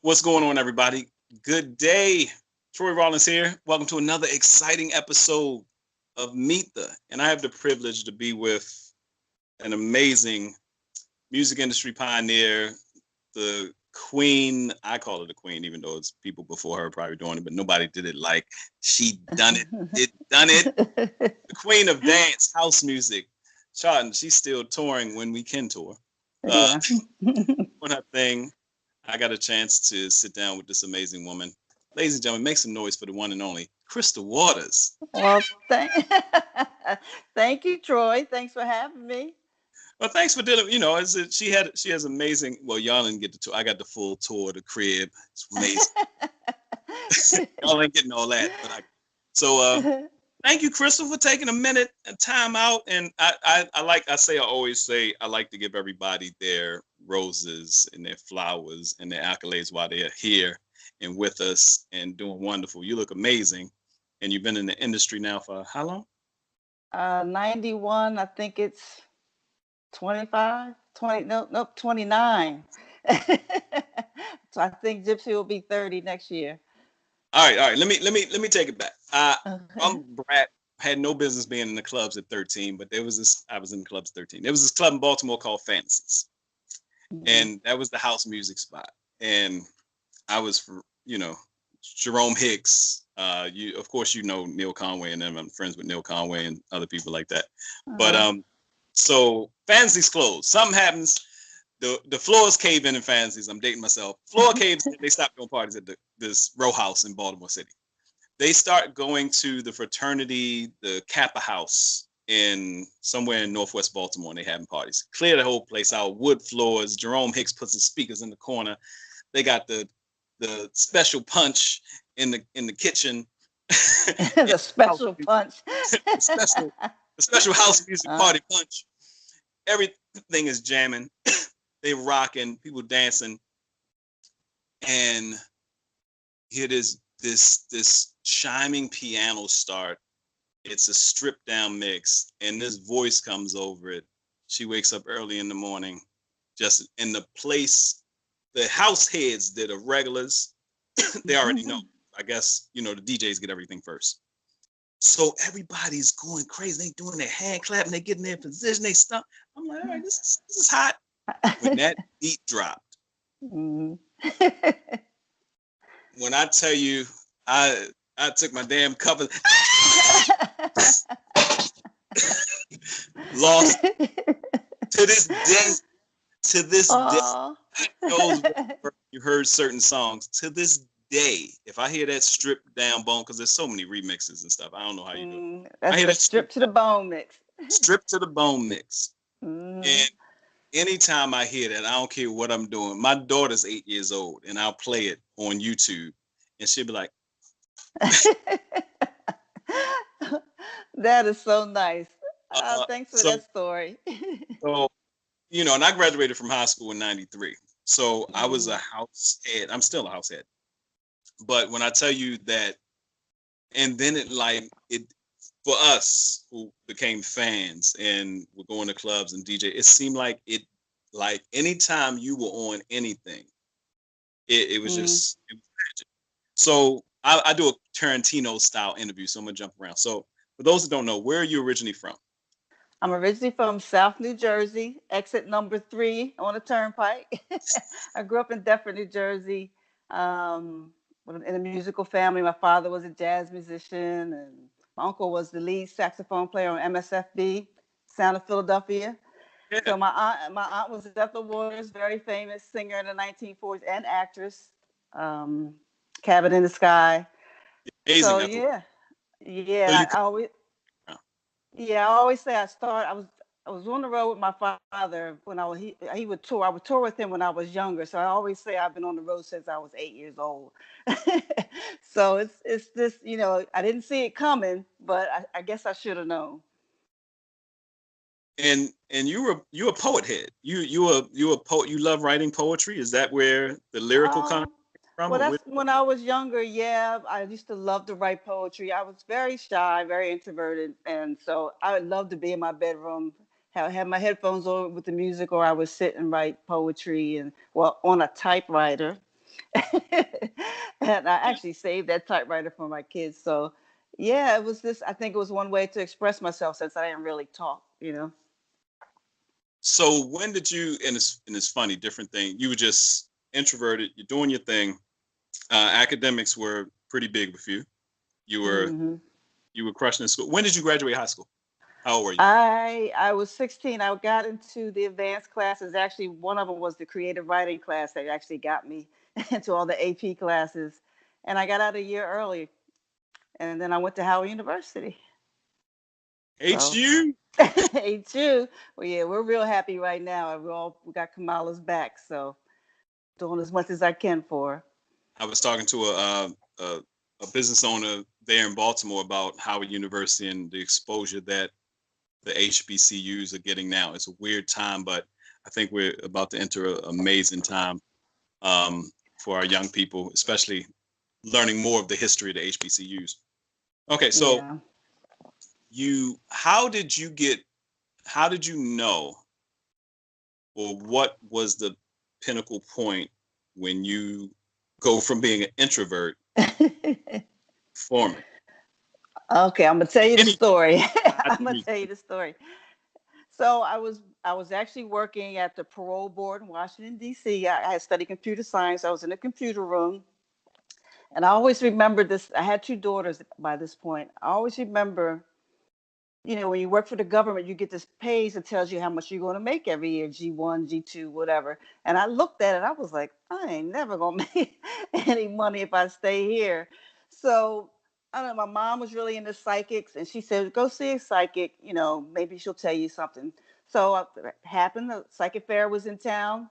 What's going on, everybody? Good day. Troy Rawlings here. Welcome to another exciting episode of Meet the. And I have the privilege to be with an amazing music industry pioneer, the queen. I call her the queen, even though it's people before her probably doing it, but nobody did it like she done it. Done it. The queen of dance, house music. Charlton, she's still touring when we can tour. Yeah. On her thing. I got a chance to sit down with this amazing woman. Ladies and gentlemen, make some noise for the one and only Crystal Waters. Well, thank you, Troy. Thanks for having me. Well, thanks for dealing. She has amazing. Well, y'all didn't get the tour. I got the full tour of the crib. It's amazing. Y'all ain't getting all that, but thank you, Crystal, for taking a minute and time out. And I always say, I like to give everybody their roses and their flowers and their accolades while they're here and with us and doing wonderful. You look amazing. And you've been in the industry now for how long? 91, I think it's 25, 20, nope, 29. So I think Gypsy will be 30 next year. All right. Let me take it back. Okay. I'm Brat. Had no business being in the clubs at 13, but I was in the clubs at 13. There was this club in Baltimore called Fantasies. And that was the house music spot. And I was, Jerome Hicks. Of course, Neil Conway and them. I'm friends with Neil Conway and other people like that. But so Fantasies closed. Something happens. The floors cave in Fantasies. I'm dating myself. Floor caves in. They stopped doing parties at this row house in Baltimore City. They start going to the fraternity, the Kappa House somewhere in Northwest Baltimore, and they having parties. Clear the whole place out, wood floors. Jerome Hicks puts his speakers in the corner. They got the special punch in the kitchen. The special punch. the special house music party punch. Everything is jamming. They rocking, people dancing, and here this chiming piano start. It's a stripped down mix, and this voice comes over it. She wakes up early in the morning, just in the place. The house heads that are regulars, they already know. I guess, the DJs get everything first. So everybody's going crazy. They doing their hand clapping, they get in their position, they stop. I'm like, all right, this is hot. When that beat dropped, when I tell you, I took my damn cover, lost to this day. To this day, you heard certain songs. To this day, if I hear that stripped down bone, because there's so many remixes and stuff, I don't know how you do it. That's I hear that strip to the bone mix. Strip to the bone mix. And anytime I hear that, I don't care what I'm doing. My daughter's 8 years old, and I'll play it on YouTube, and she'll be like, That is so nice. Thanks for that story. So, and I graduated from high school in 93. So I was a house head. I'm still a house head. But when I tell you that, and then it for us who became fans and were going to clubs and DJ, it seemed like anytime you were on anything, it was just it was magic. So I do a Tarantino style interview, so I'm gonna jump around. So for those that don't know, where are you originally from? I'm originally from South New Jersey, exit number 3 on the turnpike. I grew up in Deptford, New Jersey, in a musical family. My father was a jazz musician, and my uncle was the lead saxophone player on MSFB, Sound of Philadelphia. Yeah. So my aunt was Ethel Waters, very famous singer in the 1940s and actress. Cabin in the Sky. Amazing. So yeah. I always say I was on the road with my father when he would tour. I would tour with him when I was younger. So I always say I've been on the road since I was 8 years old. So it's just, I didn't see it coming, but I guess I should have known. And you're a poet head. You a poet. You love writing poetry. Is that where the lyrical comes from? Well, that's when I was younger. Yeah, I used to love to write poetry. I was very shy, very introverted, and so I would love to be in my bedroom, have my headphones on with the music, or I would sit and write poetry on a typewriter. And I actually saved that typewriter for my kids. So yeah, it was this, I think it was one way to express myself since I didn't really talk, you know. So when did you, and it's funny, different thing. You were just introverted. You're doing your thing. Academics were pretty big with you. You were Hmm. you were crushing in school. When did you graduate high school? How old were you? I was 16. I got into the advanced classes. Actually, one of them was the creative writing class that actually got me into all the AP classes. And I got out a year early. And then I went to Howard University. So HU? HU. Well, yeah, we're real happy right now. We got Kamala's back, so doing as much as I can for her. I was talking to a business owner there in Baltimore about Howard University and the exposure that the HBCUs are getting now. It's a weird time, but I think we're about to enter an amazing time for our young people, especially learning more of the history of the HBCUs. Okay, so Yeah. how did you know, or what was the pinnacle point when you go from being an introvert forming? Okay, I'm gonna tell you the Any, story. I I'm gonna think tell you the story. So I was actually working at the parole board in Washington D.C. I had studied computer science. I was in a computer room, and I always remember this. I had two daughters by this point. I always remember, when you work for the government, you get this page that tells you how much you're going to make every year, G1, G2, whatever. And I looked at it, I was like, I ain't never going to make any money if I stay here. So I don't know, my mom was really into psychics, and she said, go see a psychic, maybe she'll tell you something. So it happened, the psychic fair was in town.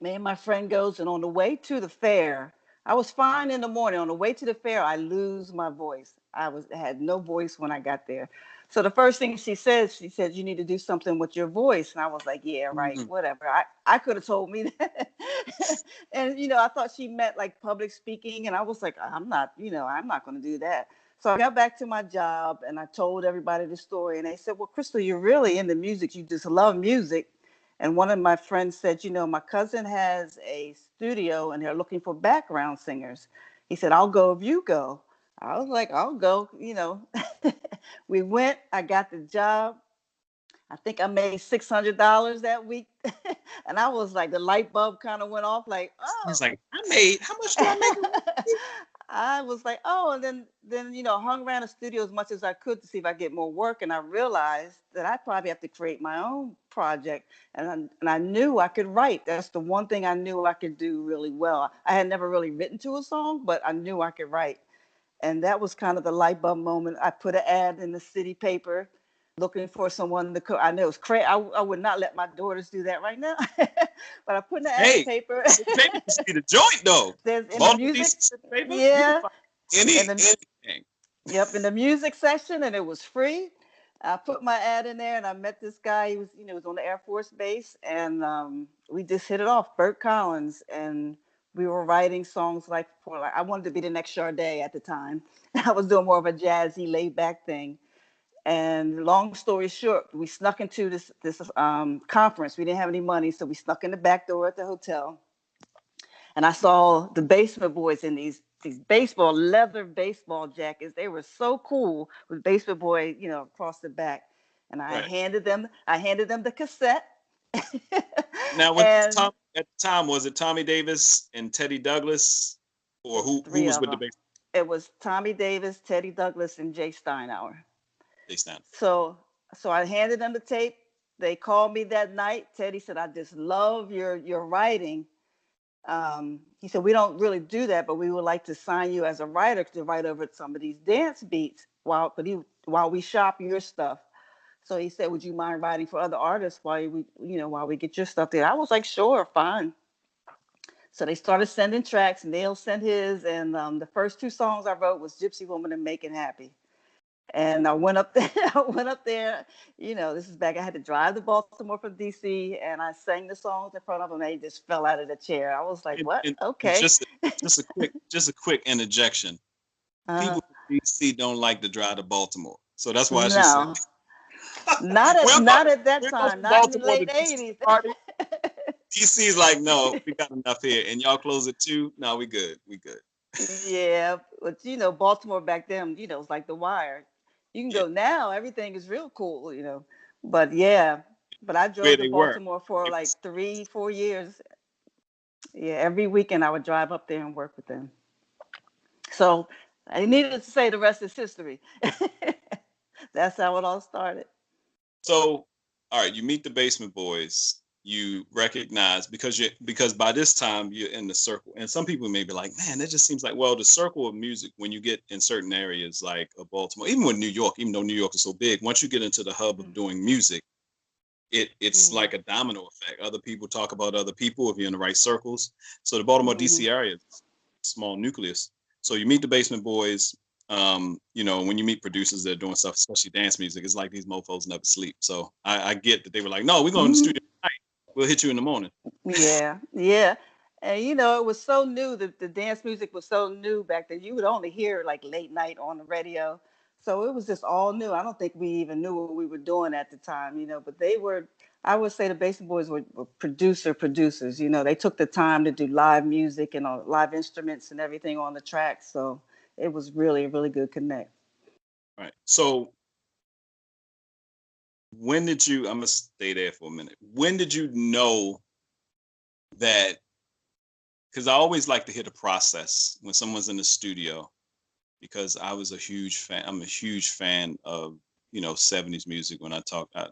Me and my friend goes, and on the way to the fair, I was fine in the morning. On the way to the fair, I lose my voice. Had no voice when I got there. So the first thing she said, you need to do something with your voice. And I was like, yeah, right, Mhm. whatever. I could have told me that. And, I thought she meant like public speaking. And I was like, I'm not going to do that. So I got back to my job and I told everybody the story. And they said, well, Crystal, you're really into music. You just love music. And one of my friends said, my cousin has a studio and they're looking for background singers. He said, I'll go if you go. I was like, I'll go. We went, I got the job. I think I made $600 that week. And I was like, the light bulb kind of went off like, He's oh. like, how much do I make? I was like, oh, and then hung around the studio as much as I could to see if I get more work, and I realized that I probably have to create my own project, and I knew I could write. That's the one thing I knew I could do really well. I had never really written to a song, but I knew I could write, and that was kind of the light bulb moment. I put an ad in the city paper looking for someone to cook. I know it's crazy. I would not let my daughters do that right now, but I put an ad in the Hey, paper. city paper used to be the joint though. There's in the Baltimore music, DC city paper, you can yeah, find in the anything. yep, in the music section, and it was free. I put my ad in there, and I met this guy. He was on the Air Force Base, and we just hit it off. Burt Collins, and we were writing songs like I wanted to be the next Sade at the time. I was doing more of a jazzy, laid back thing. And long story short, we snuck into this conference. We didn't have any money, so we snuck in the back door at the hotel. And I saw the Basement Boys in these leather baseball jackets. They were so cool with Basement Boy, across the back. And I Right. handed them the cassette. Now, And at the time, was it Tommy Davis and Teddy Douglas, or it was who three was of with the them. big It was Tommy Davis, Teddy Douglas, and Jay Steinhauer. they stand? So I handed them the tape. They called me that night. Teddy said, I just love your writing. He said, we don't really do that, but we would like to sign you as a writer to write over some of these dance beats while we shop your stuff. So he said, would you mind writing for other artists while we get your stuff there? I was like, sure, fine. So they started sending tracks. Neil sent his, and the first two songs I wrote was Gypsy Woman and Making Happy. And I went up there. I went up there. This is back. I had to drive to Baltimore from DC, and I sang the songs in front of them. They just fell out of the chair. I was like, "What? And Okay." just a quick interjection. uh, People in DC don't like to drive to Baltimore, so that's why she said, no, not "We're at going, not at that we're going time. from Not in the Baltimore to late DC '80s. party." DC's like, no, we got enough here, and y'all close at 2. No, we good. We good. Yeah, but Baltimore back then, it's like The Wire. You can Yeah, go now, everything is real cool. But yeah, but I where drove to they were. Baltimore for It like was 3, 4 years. Yeah, every weekend I would drive up there and work with them. So I needed to say the rest is history. That's how it all started. so. All right, you meet the Basement Boys. You recognize because by this time you're in the circle, and some people may be like, man, that just seems like the circle of music. When you get in certain areas like Baltimore, even with New York, even though New York is so big, once you get into the hub of doing music, it's Mm-hmm. like a domino effect. Other people talk about other people if you're in the right circles. So the Baltimore Mm-hmm. DC area is a small nucleus. So you meet the Basement Boys. When you meet producers that are doing stuff, especially dance music, it's like these mofos never sleep. So I get that they were like, no, we're going to the Mm-hmm. studio tonight. We'll hit you in the morning. Yeah, yeah. And it was so new. The dance music was so new back then. You would only hear it like late night on the radio. So it was just all new. I don't think we even knew what we were doing at the time. But they were, I would say the Basin Boys were producers. They took the time to do live music and live instruments and everything on the track. So it was really a really good connect. Right. So when did you, I'm going to stay there for a minute. When did you know that, because I always like to hear the process when someone's in the studio, because I was a huge fan. I'm a huge fan of 70s music. When I talk, I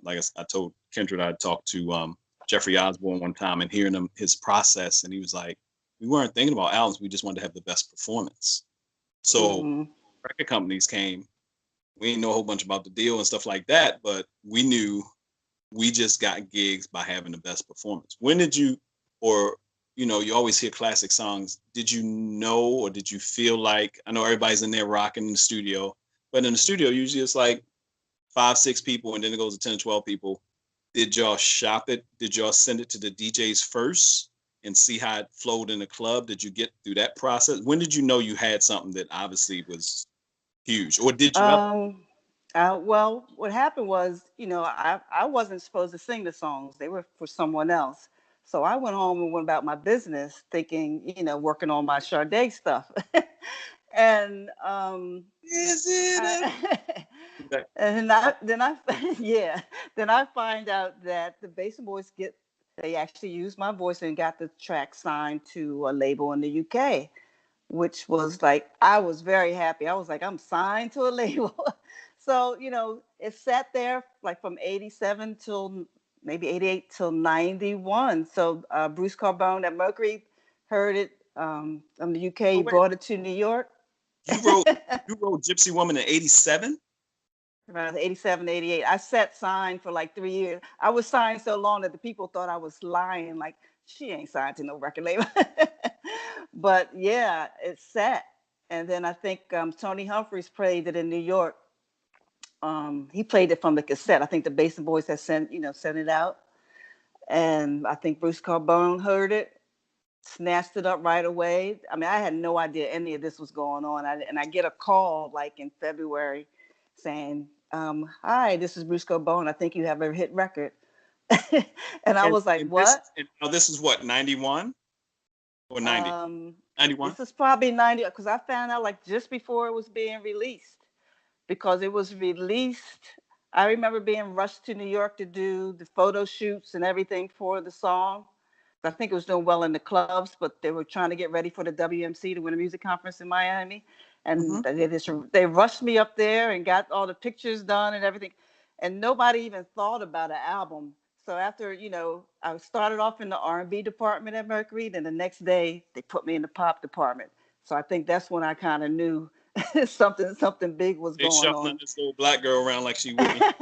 told Kendra I talked to Jeffrey Osborne one time and hearing his process, and he was like, "We weren't thinking about albums. We just wanted to have the best performance." So Mm-hmm. record companies came. We didn't know a whole bunch about the deal and stuff like that, but we knew we just got gigs by having the best performance. When did you, or you always hear classic songs. Did you know, or did you feel like, I know everybody's in there rocking in the studio, but in the studio, usually it's like 5, 6 people, and then it goes to 10, 12 people. Did y'all shop it? Did y'all send it to the DJs first and see how it flowed in the club? Did you get through that process? When did you know you had something that obviously was huge, or did you ever? Um, well, what happened was, I wasn't supposed to sing the songs. They were for someone else. So I went home and went about my business thinking, working on my Sade stuff. and Is it I, a... yeah, then I find out that the Basin Boys they actually used my voice and got the track signed to a label in the UK, which was like, I was very happy. I was like, I'm signed to a label. So, it sat there like from 87 till maybe 88 till 91. So Bruce Carbone at Mercury heard it from the UK, Oh, he wait, brought it to New York. you wrote you wrote Gypsy Woman in '87? Around 87, 88. I sat signed for like 3 years. I was signed so long that the people thought I was lying. Like, she ain't signed to no record label. But yeah, it sat. And then I think Tony Humphries played it in New York. He played it from the cassette. I think the Basin Boys had sent it out. And I think Bruce Carbone heard it, snatched it up right away. I mean, I had no idea any of this was going on. And I get a call like in February saying, hi, this is Bruce Carbone. I think you have a hit record. And I And was like, and this what? and now this is what, 91 or 90? 91? This is probably 90, because I found out like just before it was being released, because it was released. I remember being rushed to New York to do the photo shoots and everything for the song. I think it was doing well in the clubs, but they were trying to get ready for the WMC, the Winter Music Conference in Miami. Mm-hmm. And they rushed me up there and got all the pictures done and everything. And nobody even thought about an album. So after, I started off in the R&B department at Mercury. Then the next day they put me in the pop department. So I think that's when I kind of knew something big was They going shuffling on. this little black girl around like she Whitney. Like,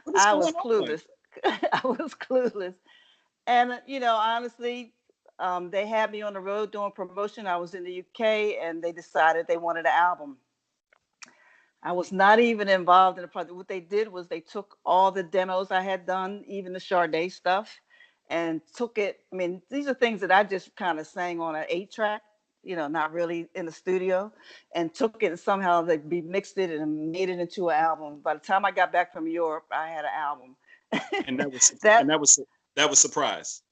what is I going was on? clueless. I was clueless. And, honestly, they had me on the road doing promotion. I was in the UK and they decided they wanted an album. I was not even involved in the project. What they did was they took all the demos I had done, even the Sade stuff, and took it. I mean, these are things that I just kind of sang on an 8-track, not really in the studio, and took it and somehow they mixed it and made it into an album. By the time I got back from Europe, I had an album. And that was and that that was that was surprise.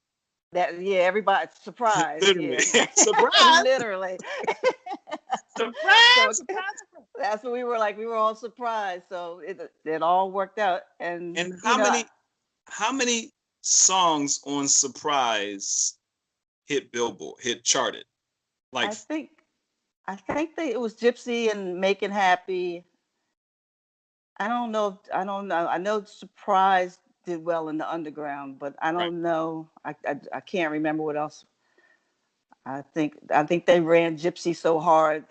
That, yeah, everybody surprised, Literally. yeah. Surprise! Literally. Surprise! So Surprise! that's what we were like. We were all surprised. So it all worked out. And And you know, how many songs on Surprise hit Billboard, hit charted? Like, I think I think it was Gypsy and Making Happy. I don't know. I don't know. I know Surprise did well in the underground, but I right. don't know. I can't remember what else. I think they ran Gypsy so hard,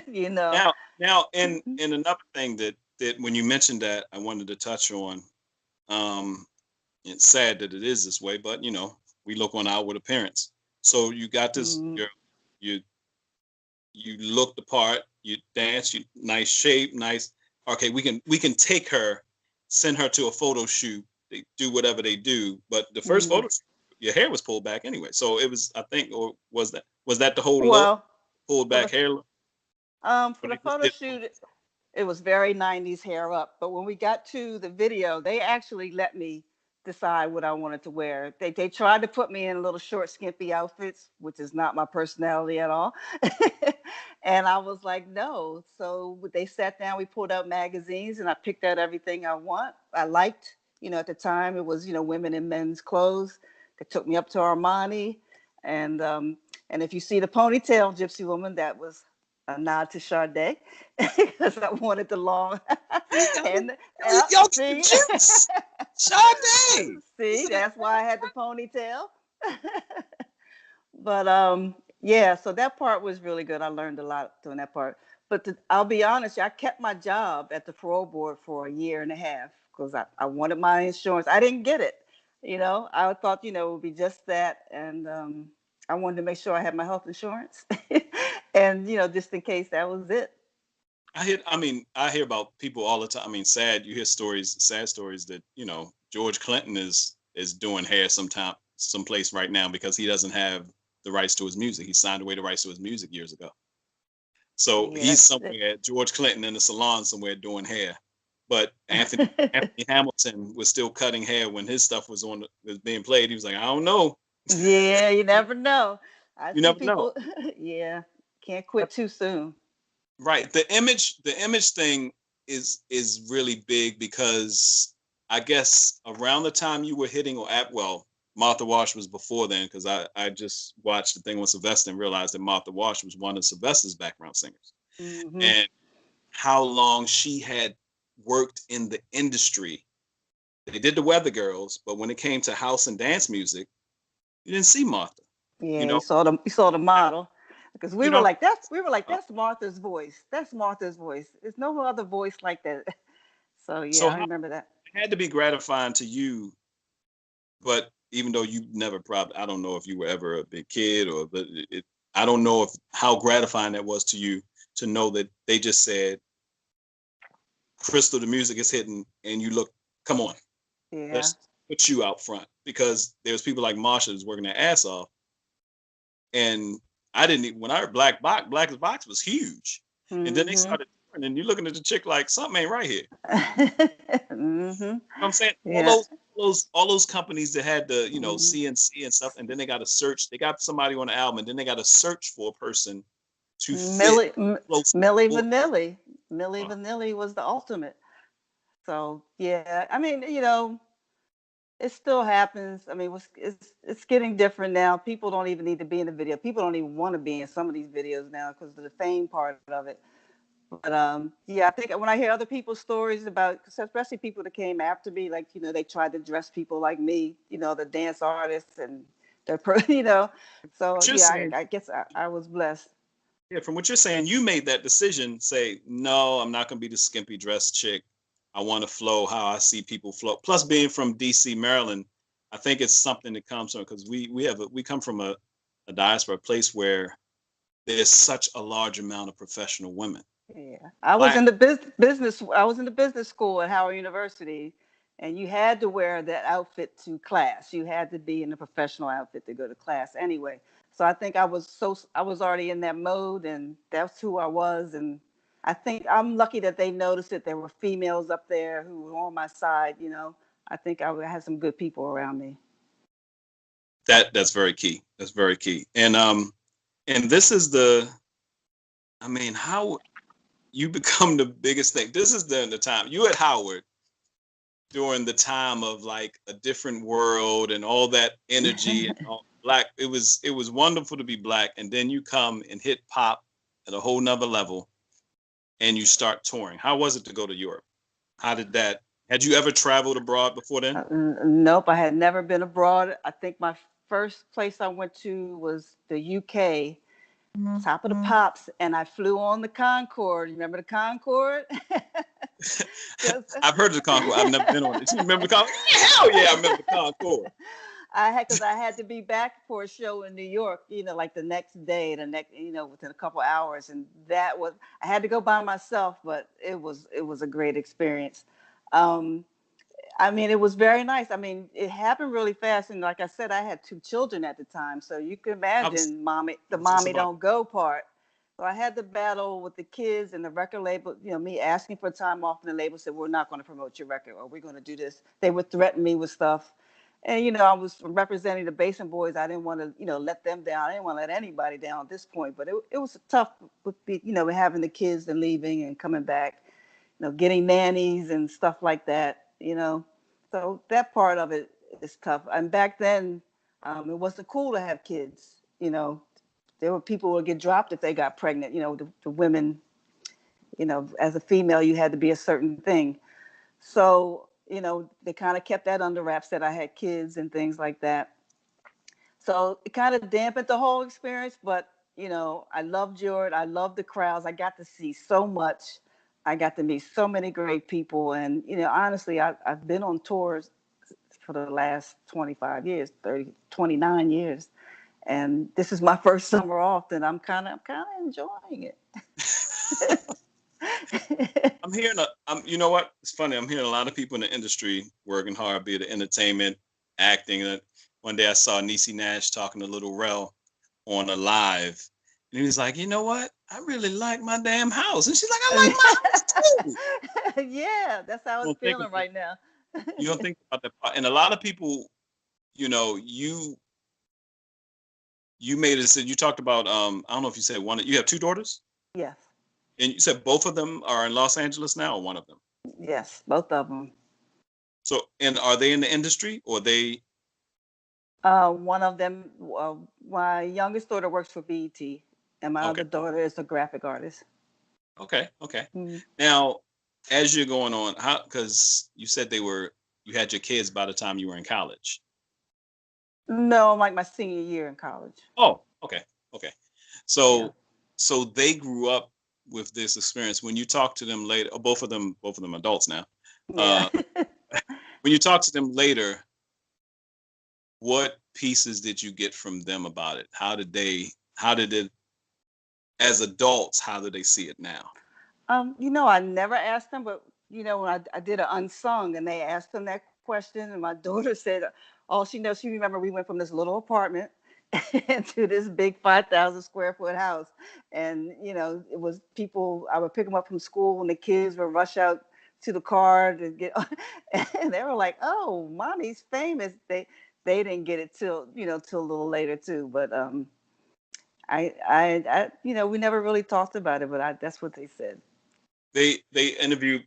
you know. Now, and another thing that when you mentioned that, I wanted to touch on. Um, it's sad that it is this way, but you know, we look on outward appearance. So you got this, Mm, you you look the part, you dance, you nice shape, nice. Okay, we can take her, send her to a photo shoot. They do whatever they do, but the first mm. photo shoot, your hair was pulled back anyway. So it was, I think, or was that the whole look, Well, pulled for back the hair look? for Or the they just photo did. shoot, it was very 90s hair up. But when we got to the video, they actually let me decide what I wanted to wear. They tried to put me in little short, skimpy outfits, which is not my personality at all. And I was like, no. So they sat down, we pulled out magazines, and I picked out everything I liked. At the time, it was, women in men's clothes. They took me up to Armani. And if you see the ponytail, Gypsy Woman, that was a nod to Sade because I wanted the long and Yo, the see, juice, Sade. see, that's why I had the ponytail. But yeah, so that part was really good. I learned a lot doing that part. But I'll be honest, I kept my job at the parole board for a year and a half because I wanted my insurance. I didn't get it. I thought, it would be just that. And I wanted to make sure I had my health insurance. And, just in case that was it. I hear about people all the time. I mean, sad. You hear stories, sad stories that George Clinton is doing hair someplace right now because he doesn't have the rights to his music. He signed away the rights to his music years ago. So Yeah, he's that's somewhere, George Clinton in a salon somewhere doing hair. But it. Anthony Hamilton was still cutting hair when his stuff was being played. He was like, I don't know. Yeah, you never know. I You see never know. people, yeah, can't quit too soon. Right. The image thing is really big because I guess around the time you were hitting or at well, Martha Wash was before then because I just watched the thing with Sylvester and realized that Martha Wash was one of Sylvester's background singers. Hmm. And how long she had worked in the industry. They did the Weather Girls, but when it came to house and dance music, you didn't see Martha. You Yeah, know, you saw the model because we you were know. like that's Martha's voice. That's Martha's voice. There's no other voice like that. So yeah, So I how remember that. it had to be gratifying to you, but even though you never probably, I don't know if you were ever a big kid but I don't know if how gratifying that was to you to know that they just said, Crystal, the music is hitting, and you look, come on, Yeah. let's put you out front because there's people like Marsha who's working their ass off, and I didn't even, when I heard Black Box was huge, and then they Hmm. started, and you're looking at the chick like something ain't right here. Hmm. You know what I'm saying? All Yeah. those companies that had the Hmm. CNC and stuff, and then they got to search. They got somebody on the album, and then they got to search for a person to fit Millie, close to Millie the voice. Vanilli. Millie Uh, Vanilli was the ultimate. So yeah, I mean, it still happens. I mean, it's getting different now. People don't even need to be in the video. People don't even want to be in some of these videos now because of the fame part of it. But yeah, I think when I hear other people's stories about, especially people that came after me, like they tried to dress people like me, the dance artists and they're, So what you're yeah, saying, I guess I was blessed. yeah, from what you're saying, you made that decision. Say, no, I'm not gonna be the skimpy dress chick. I want to flow how I see people flow. Plus, being from D.C., Maryland, I think it's something that comes from because we come from a diaspora, a place where there's such a large amount of professional women. Yeah, I was Black, in the business. I was in the business school at Howard University, and you had to wear that outfit to class. You had to be in a professional outfit to go to class anyway. So I think I was already in that mode, and that's who I was. And I think I'm lucky that they noticed that there were females up there who were on my side. I think I had some good people around me. That's very key. That's very key. And this is I mean, how you become the biggest thing. This is the time you at Howard during the time of like a different world and all that energy and all black. It was wonderful to be black, and then you come and hit pop at a whole nother level, and you start touring. How was it to go to Europe? How did that? Had you ever traveled abroad before then? Nope, I had never been abroad. I think my first place I went to was the UK, top of the pops, and I flew on the Concorde. You remember the Concorde? I've heard of the Concorde. I've never been on it. You remember the Concorde? Hell yeah, I remember the Concorde. Because I had to be back for a show in New York, like the next day, within a couple hours, and I had to go by myself, but it was a great experience. I mean, it was very nice. I mean, it happened really fast, and like I said, I had 2 children at the time, so you can imagine mommy don't go part. So I had to battle with the kids and the record label, me asking for time off, and the label said, we're not going to promote your record, or we're going to do this. They would threaten me with stuff. And, I was representing the Basin Boys. I didn't want to, let them down. I didn't want to let anybody down at this point. But it was tough with, having the kids and leaving and coming back, getting nannies and stuff like that, So that part of it is tough. And back then, it wasn't cool to have kids, There were people who would get dropped if they got pregnant, the women, as a female, you had to be a certain thing. So, they kind of kept that under wraps that I had kids and things like that. So it kind of dampened the whole experience. But, I loved Jordan. I loved the crowds. I got to see so much. I got to meet so many great people. And, honestly, I've been on tours for the last 25 years, 29 years. And this is my first summer off, and I'm kind of enjoying it. I'm hearing you know what? It's funny. I'm hearing a lot of people in the industry working hard, be it entertainment, acting. One day I saw Niecy Nash talking to Little Rel on a live, and he was like, "You know what? I really like my damn house," and she's like, "I like my house too." Yeah, that's how it's feeling right now. You don't think about that, and a lot of people, you made a decision. You talked about I don't know if you said one. You have 2 daughters. Yes. And you said both of them are in Los Angeles now, or one of them? Yes, both of them. So, and are they in the industry, or they? One of them, my youngest daughter works for BET, and my other daughter is a graphic artist. Okay. Mm-hmm. Now, as you're going on, because you said you had your kids by the time you were in college. No, like my senior year in college. Oh, okay. So they grew up with this experience. When you talk to them later, both of them adults now. Yeah. When you talk to them later, what pieces did you get from them about it? How did it, as adults, how do they see it now? I never asked them, but when I did an unsung, and they asked them that question, and my daughter said all she knows, she remember we went from this little apartment to this big 5,000 square foot house. And, it was people, I would pick them up from school, and the kids would rush out to the car to get, and they were like, "Oh, mommy's famous." They didn't get it till a little later too. But I we never really talked about it, but that's what they said. They interviewed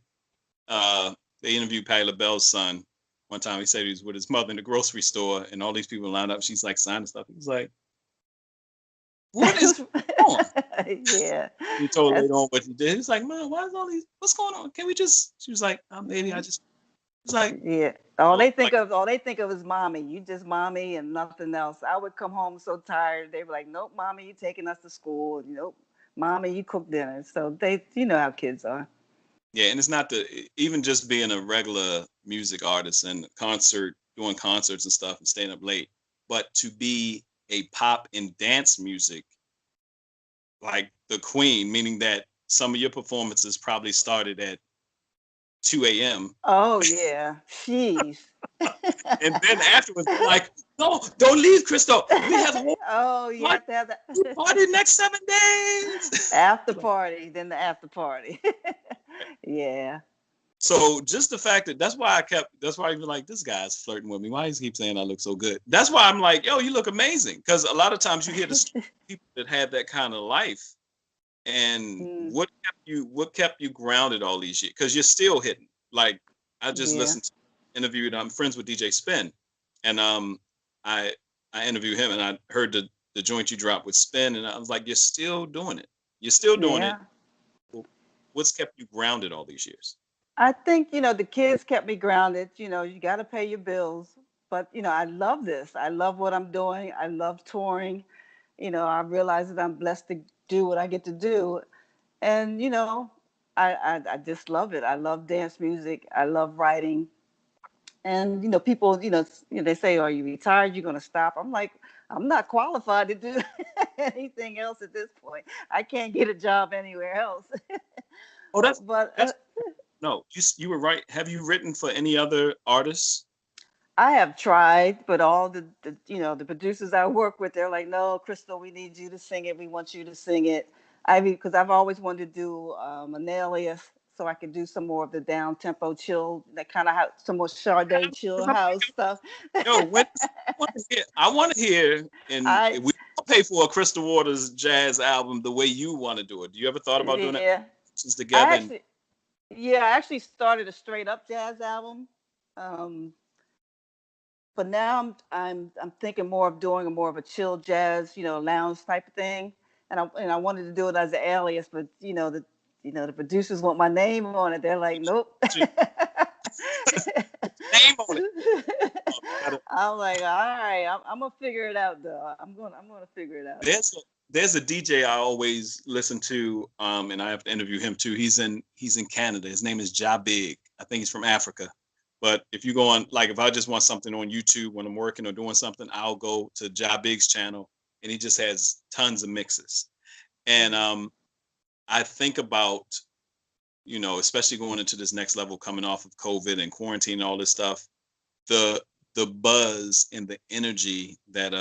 Patti LaBelle's son one time. He said he was with his mother in the grocery store, and all these people lined up. She's like signing stuff. He was like, "What is going on?" Yeah. He told her later on what he did. He was like, "Mom, what's going on? Can we just?" She was like, "Oh, baby, I just." It's like, yeah. All they think of is mommy. You just mommy and nothing else. I would come home so tired. They were like, "Nope, mommy, you taking us to school. Nope, mommy, you cook dinner." So they, how kids are. Yeah, and it's not even just being a regular music artist and doing concerts and stuff and staying up late, but to be a pop and dance music like the queen, meaning that some of your performances probably started at 2 a.m. Oh yeah, jeez. And then afterwards, they're like, "No, don't leave, Crystal. We have a whole you have to have that party next 7 days." After party, then the after party. Yeah. So just the fact that's why I even like, this guy's flirting with me. Why does he keep saying I look so good? That's why I'm like, yo, you look amazing. Because a lot of times you hear the people that have that kind of life, and what kept you grounded all these years? Because you're still hitting. Like, I just Yeah. listened to an interview, and I'm friends with DJ Spin, and I interviewed him, and I heard the joint you dropped with Spin, and I was like, you're still doing it. You're still doing it. Yeah. What's kept you grounded all these years? I think, the kids kept me grounded. You got to pay your bills. But, I love this. I love what I'm doing. I love touring. I realize that I'm blessed to do what I get to do. And, I just love it. I love dance music. I love writing. And, people, they say, are you retired? You're going to stop? I'm like, I'm not qualified to do anything else at this point. I can't get a job anywhere else. Oh, But that's no. You were right. Have you written for any other artists? I have tried, but all the producers I work with, they're like, no, Crystal, we need you to sing it. We want you to sing it. I mean, because I've always wanted to do an alias so I could do some more of the down tempo chill, that kind of some more Sade chill house stuff. Yo, I want to hear, and I we pay for a Crystal Waters jazz album the way you want to do it. Do you ever thought about doing it yeah, together? I actually started a straight up jazz album. Um, but now I'm thinking more of doing more of a chill jazz, lounge type of thing. And I wanted to do it as an alias, but the producers want my name on it. They're like, nope. Name on it. I'm like, all right, I'm gonna figure it out though. I'm gonna figure it out. There's a DJ I always listen to, and I have to interview him too. He's in Canada. His name is Ja Big. I think he's from Africa. But if you go on, like, if I just want something on YouTube when I'm working or doing something, I'll go to Ja Big's channel, and he just has tons of mixes. And I think about, especially going into this next level, coming off of COVID and quarantine and all this stuff, the buzz and the energy that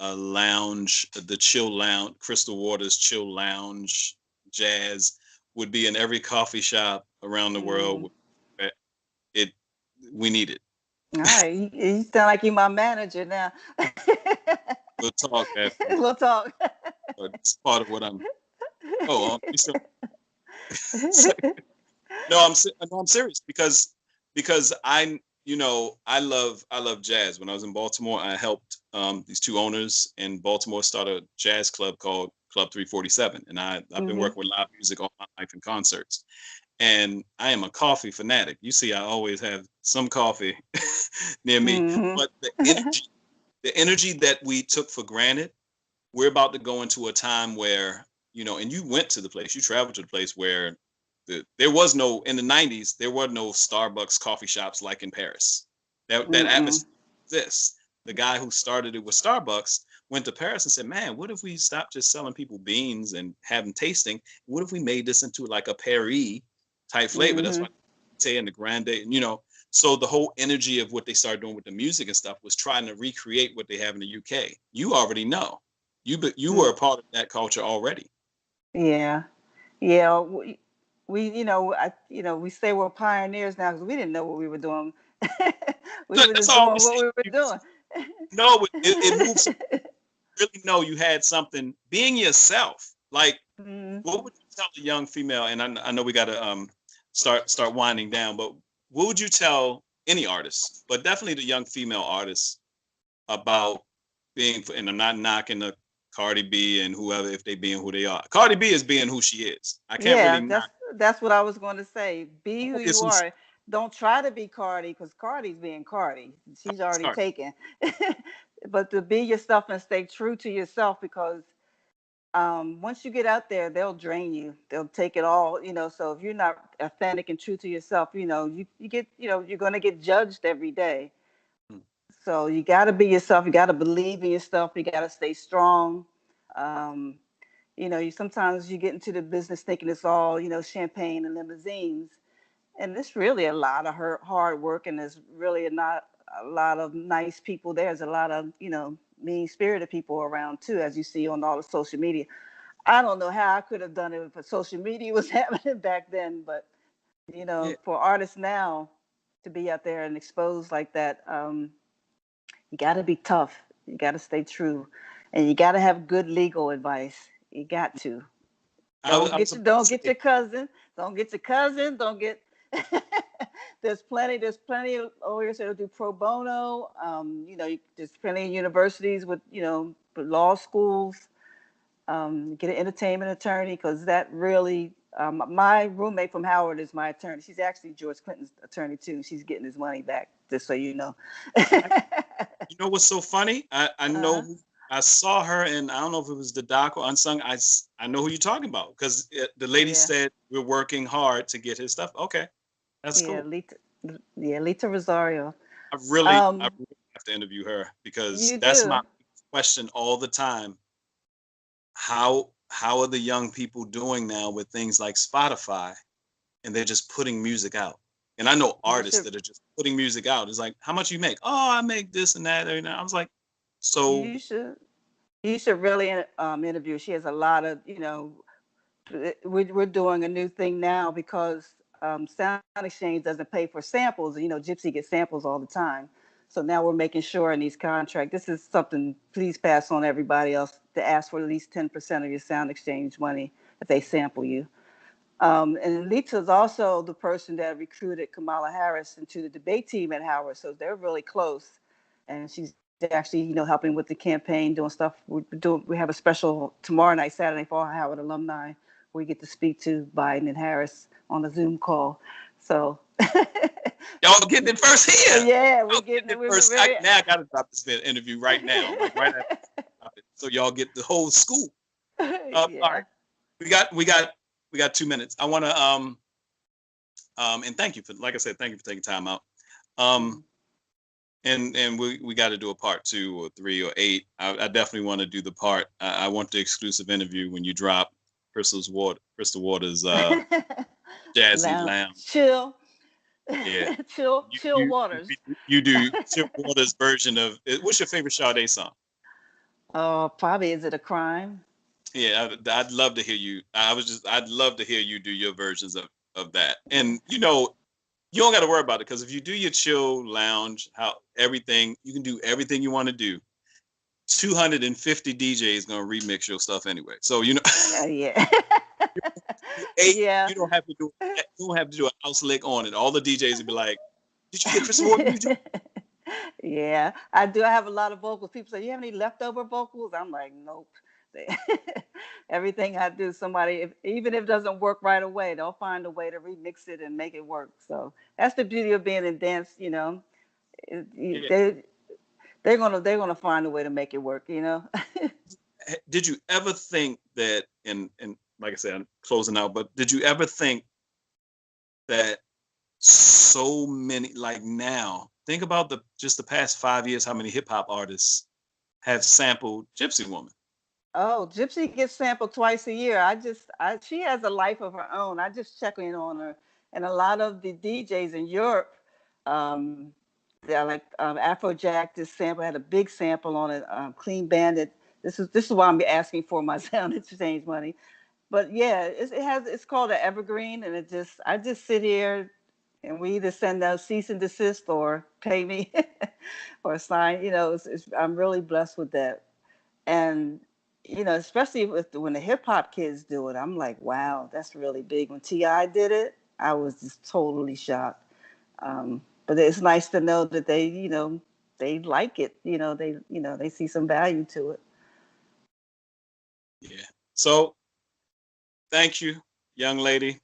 lounge, the chill lounge, Crystal Waters chill lounge jazz would be in every coffee shop around the world. We need it. All right, you sound like you're my manager now. We'll talk after. We'll talk. It's part of what I'm. Oh, no, I'm serious because I love jazz. When I was in Baltimore, I helped these two owners in Baltimore start a jazz club called Club 347, and I've been working with live music all my life in concerts. And I am a coffee fanatic. You see, I always have some coffee near me. But the energy that we took for granted, we're about to go into a time where, and you went to the place, you traveled to the place where there was no, in the 90s, there were no Starbucks coffee shops like in Paris. That atmosphere exists. The guy who started it with Starbucks went to Paris and said, man, what if we stopped just selling people beans and having tasting? What if we made this into like a Paris type flavor? That's what I say in the grande, so the whole energy of what they started doing with the music and stuff was trying to recreate what they have in the UK. You already know. You were a part of that culture already. Yeah. We we say we're pioneers now because we didn't know what we were doing. We were just doing what we were doing. No, it moves. Really know you had something. Being yourself. Like, what would you tell a young female? And I know we got to start winding down, but what would you tell any artist, but definitely the young female artists, about being? And I'm not knocking the Cardi B and whoever if they being who they are. Cardi B is being who she is. I can't really. That's what I was going to say. Be who you are. Don't try to be Cardi because Cardi's being Cardi. She's already taken. But to be yourself and stay true to yourself, because once you get out there, they'll drain you. They'll take it all. So if you're not authentic and true to yourself, you get, you're going to get judged every day. So you got to be yourself. You got to believe in yourself. You got to stay strong. Sometimes you get into the business thinking it's all, champagne and limousines. And it's really a lot of hard work, and there's really not a lot of nice people. There's a lot of, mean-spirited people around too, as you see on all the social media. I don't know how I could have done it if social media was happening back then, but You know, Yeah. for artists now to be out there and exposed like that, you got to be tough. You got to stay true, and you got to have good legal advice. You got to. I was about Don't to get say, your cousin. Don't get your cousin. Don't get. There's plenty of lawyers that'll do pro bono. You know, there's plenty of universities with with law schools. Get an entertainment attorney because that really. My roommate from Howard is my attorney. She's actually George Clinton's attorney too. She's getting his money back, just so you know. you know what's so funny? I know uh, I saw her, and I don't know if it was the doc or Unsung. I know who you're talking about because the lady yeah, said we're working hard to get his stuff. Okay, that's yeah, cool. Lita, yeah, Lita Rosario. I Um, really have to interview her because you that's my do. question all the time. How are the young people doing now with things like Spotify, and they're just putting music out? And I know You artists should. that are just putting music out. It's like, how much you make? Oh, I make this and that. And I was like, so You should. You should really interview. She has a lot of, we're doing a new thing now because Sound Exchange doesn't pay for samples. You know, Gypsy gets samples all the time. So now we're making sure in these contracts, this is something, please pass on to everybody else to ask for at least 10% of your Sound Exchange money if they sample you. And Lita is also the person that recruited Kamala Harris into the debate team at Howard. So they're really close. And she's actually, helping with the campaign, doing stuff. We have a special tomorrow night, Saturday, for all Howard alumni. We get to speak to Biden and Harris on a Zoom call. So, y'all getting it first here. yeah, we're Y'all getting getting it. it We're first. very. Now I got to drop this interview right now, like right after drop it, so y'all get the whole scoop. All right, Yeah. we got 2 minutes. I want to and thank you for, like I said, thank you for taking time out. Um, Mhm. and we got to do a part 2 or 3 or 8. I definitely want to do the part. I want the exclusive interview when you drop Crystal Waters, Jazzy Lounge, Lounge. chill, Yeah, chill waters. you do Crystal Waters version of what's your favorite Sade song? Oh, probably is it a crime? Yeah, I'd love to hear you. I'd love to hear you do your versions of that. Yeah. And you don't got to worry about it because if you do your chill lounge, how everything you can do everything you want to do. 250 DJs gonna remix your stuff anyway. So Yeah. eight, Yeah. you don't have to do a house lick on it. All the DJs would be like, "Did you get Crystal Water music?" Yeah, I do. I have a lot of vocals. People say, "You have any leftover vocals?" I'm like, "Nope." Everything I do, somebody, even if it doesn't work right away, they'll find a way to remix it and make it work. So that's the beauty of being in dance. Yeah. They they're gonna find a way to make it work. Did you ever think that, and like I said, I'm closing out, but did you ever think that so many, like now, think about the past 5 years, how many hip hop artists have sampled Gypsy Woman? Oh, Gypsy gets sampled twice a year. She has a life of her own. I just check in on her, and a lot of the DJs in Europe, um, they're like Afrojack. This sample had a big sample on it. Clean Bandit. This is why I'm asking for my sound exchange money. But yeah, it's called an evergreen, and I just sit here, and we either send out cease and desist or pay me, or sign. I'm really blessed with that. And especially when the hip hop kids do it, I'm like, wow, that's really big. When Ti did it, I was just totally shocked. But it's nice to know that they like it. They see some value to it. Yeah. So thank you, young lady.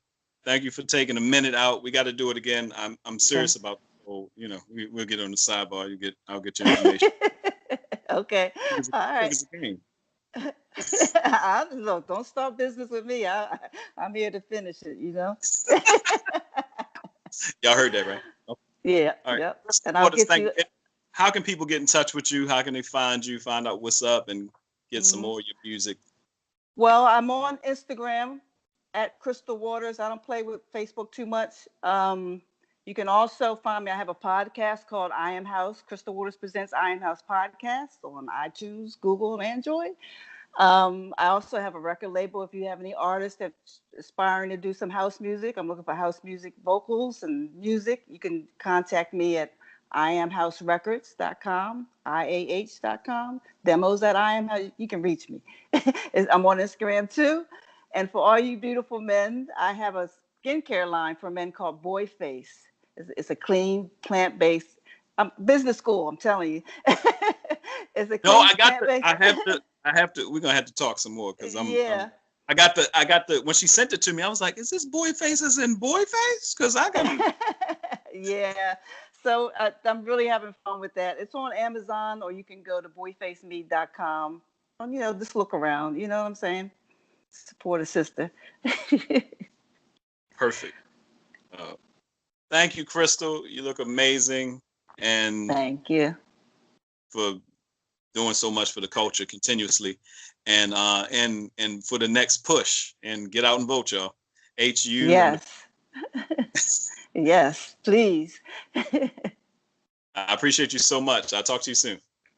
Thank you for taking a minute out. We got to do it again. I'm Okay. serious about. Oh, we'll get on the sidebar. I'll get your information. Okay. All Quick right. as a game. Look, don't start business with me. I'm here to finish it. Y'all heard that, right? Okay. Yeah. All right. Yep. Crystal And I'll Waters, get thank you. you. How can people get in touch with you? How can they find you, find out what's up, and get some Mhm. more of your music? Well, I'm on Instagram at Crystal Waters. I don't play with Facebook too much. You can also find me. I have a podcast called I Am House. Crystal Waters presents I Am House podcast on iTunes, Google, and Android. I also have a record label. If you have any artists that's aspiring to do some house music, I'm looking for house music vocals and music. You can contact me at iamhouserecords.com, IAH.com, demos at IAM. You can reach me. I'm on Instagram too. And for all you beautiful men, I have a skincare line for men called Boy Face. It's a clean, plant-based business school, I'm telling you. It's a No, clean, I got the. plant-based. I have to. We're gonna have to talk some more because Yeah. I got the. When she sent it to me, I was like, "Is this boy faces in boy face?" Because I got. Yeah. So I'm really having fun with that. It's on Amazon, or you can go to boyfaceme.com. Just look around. You know what I'm saying? Support a sister. Perfect. Thank you, Crystal. You look amazing, and Thank you. for doing so much for the culture continuously, and for the next push, and get out and vote, y'all. HU on the. Yes. Yes, please. I appreciate you so much. I'll talk to you soon.